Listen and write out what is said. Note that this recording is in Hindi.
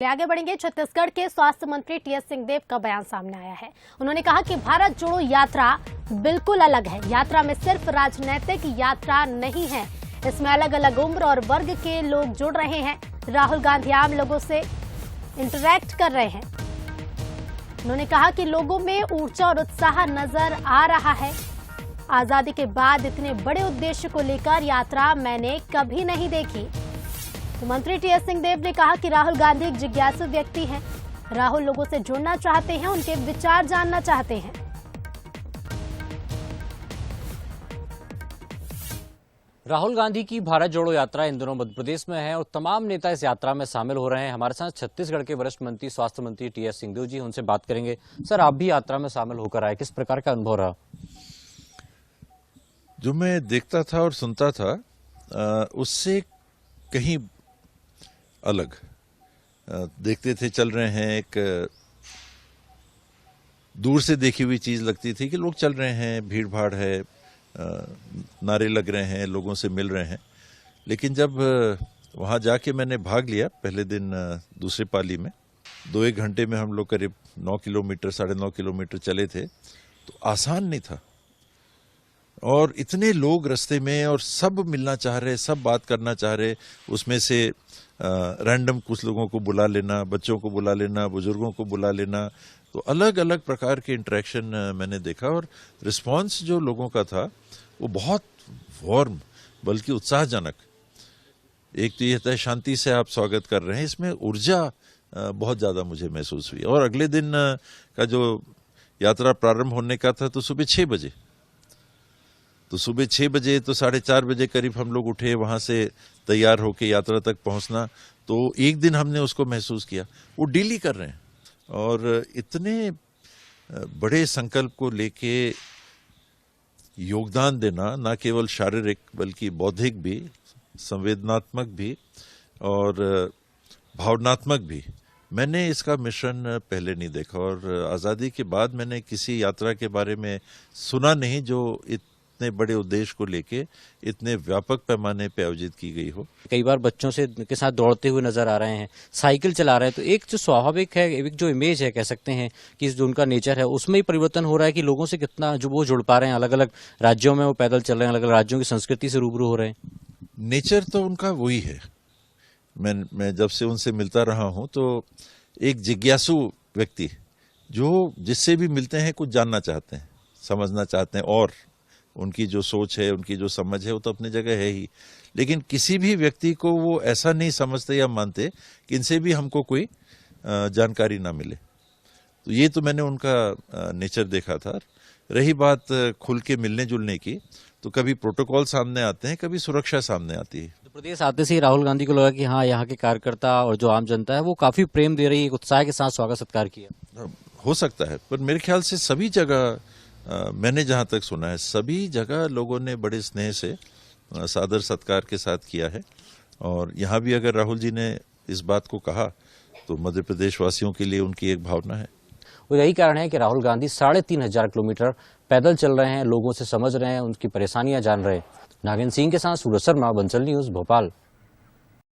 आगे बढ़ेंगे। छत्तीसगढ़ के स्वास्थ्य मंत्री टीएस सिंहदेव का बयान सामने आया है। उन्होंने कहा कि भारत जोड़ो यात्रा बिल्कुल अलग है। यात्रा में सिर्फ राजनीतिक यात्रा नहीं है, इसमें अलग अलग उम्र और वर्ग के लोग जुड़ रहे हैं। राहुल गांधी आम लोगों से इंटरैक्ट कर रहे हैं। उन्होंने कहा कि लोगों में ऊर्जा और उत्साह नजर आ रहा है। आजादी के बाद इतने बड़े उद्देश्य को लेकर यात्रा मैंने कभी नहीं देखी। तो मंत्री टीएस सिंहदेव ने कहा कि राहुल गांधी एक जिज्ञासु व्यक्ति हैं। राहुल लोगों से जुड़ना चाहते हैं, उनके विचार जानना चाहते हैं। राहुल गांधी की भारत जोड़ो यात्रा इन दिनों मध्य प्रदेश में है और तमाम नेता इस यात्रा में शामिल हो रहे हैं। हमारे साथ छत्तीसगढ़ के वरिष्ठ मंत्री स्वास्थ्य मंत्री टीएस सिंहदेव जी, उनसे बात करेंगे। सर, आप भी यात्रा में शामिल होकर आए, किस प्रकार का अनुभव रहा? जो मैं देखता था और सुनता था उससे कहीं अलग देखते थे, चल रहे हैं। एक दूर से देखी हुई चीज लगती थी कि लोग चल रहे हैं, भीड़ भाड़ है, नारे लग रहे हैं, लोगों से मिल रहे हैं। लेकिन जब वहां जाके मैंने भाग लिया पहले दिन दूसरी पाली में, 2-1 घंटे में हम लोग करीब 9 किलोमीटर 9.5 किलोमीटर चले थे, तो आसान नहीं था। और इतने लोग रास्ते में, और सब मिलना चाह रहे, सब बात करना चाह रहे। उसमें से रैंडम कुछ लोगों को बुला लेना, बच्चों को बुला लेना, बुजुर्गों को बुला लेना, तो अलग अलग प्रकार के इंटरेक्शन मैंने देखा। और रिस्पांस जो लोगों का था वो बहुत वार्म, बल्कि उत्साहजनक। एक तो ये था शांति से आप स्वागत कर रहे हैं, इसमें ऊर्जा बहुत ज्यादा मुझे महसूस हुई। और अगले दिन का जो यात्रा प्रारंभ होने का था तो सुबह 6 बजे, तो सुबह 6 बजे तो 4:30 बजे करीब हम लोग उठे, वहां से तैयार होके यात्रा तक पहुंचना। तो एक दिन हमने उसको महसूस किया, वो डेली कर रहे हैं। और इतने बड़े संकल्प को लेके योगदान देना, ना केवल शारीरिक बल्कि बौद्धिक भी, संवेदनात्मक भी और भावनात्मक भी, मैंने इसका मिश्रण पहले नहीं देखा। और आज़ादी के बाद मैंने किसी यात्रा के बारे में सुना नहीं जो इतने बड़े उद्देश्य को लेके इतने व्यापक पैमाने पे आयोजित की गई हो। कई बार बच्चों से के साथ दौड़ते हुए नजर आ रहे हैं, साइकिल चला रहे हैं, तो एक जो स्वाभाविक है, एक जो इमेज है, कह सकते हैं कि जो उनका नेचर है उसमें ही परिवर्तन हो रहा है कि लोगों से कितना जो वो जुड़ पा रहे हैं। अलग अलग राज्यों में वो पैदल चल रहे हैं, अलग अलग राज्यों की संस्कृति से रूबरू हो रहे हैं। नेचर तो उनका वही है। मैं जब से उनसे मिलता रहा हूं तो एक जिज्ञासु व्यक्ति, जो जिससे भी मिलते हैं कुछ जानना चाहते हैं, समझना चाहते हैं। और उनकी जो सोच है, उनकी जो समझ है, वो तो अपनी जगह है ही। लेकिन किसी भी व्यक्ति को वो ऐसा नहीं समझते या मानते कि इनसे भी हमको कोई जानकारी ना मिले। तो ये तो मैंने उनका नेचर देखा था। रही बात खुल के मिलने जुलने की, तो कभी प्रोटोकॉल सामने आते हैं, कभी सुरक्षा सामने आती है। तो प्रदेश आते से ही राहुल गांधी को लगा कि हाँ, यहाँ के कार्यकर्ता और जो आम जनता है वो काफी प्रेम दे रही है, उत्साह के साथ स्वागत सत्कार किया। हो सकता है, पर मेरे ख्याल से सभी जगह मैंने जहां तक सुना है, सभी जगह लोगों ने बड़े स्नेह से सादर सत्कार के साथ किया है। और यहाँ भी अगर राहुल जी ने इस बात को कहा तो मध्य प्रदेश वासियों के लिए उनकी एक भावना है। वो यही कारण है कि राहुल गांधी 3,500 किलोमीटर पैदल चल रहे हैं, लोगों से समझ रहे हैं, उनकी परेशानियां जान रहे हैं। नागेंद्र सिंह के साथ सूरज शर्मा, बंसल न्यूज, भोपाल।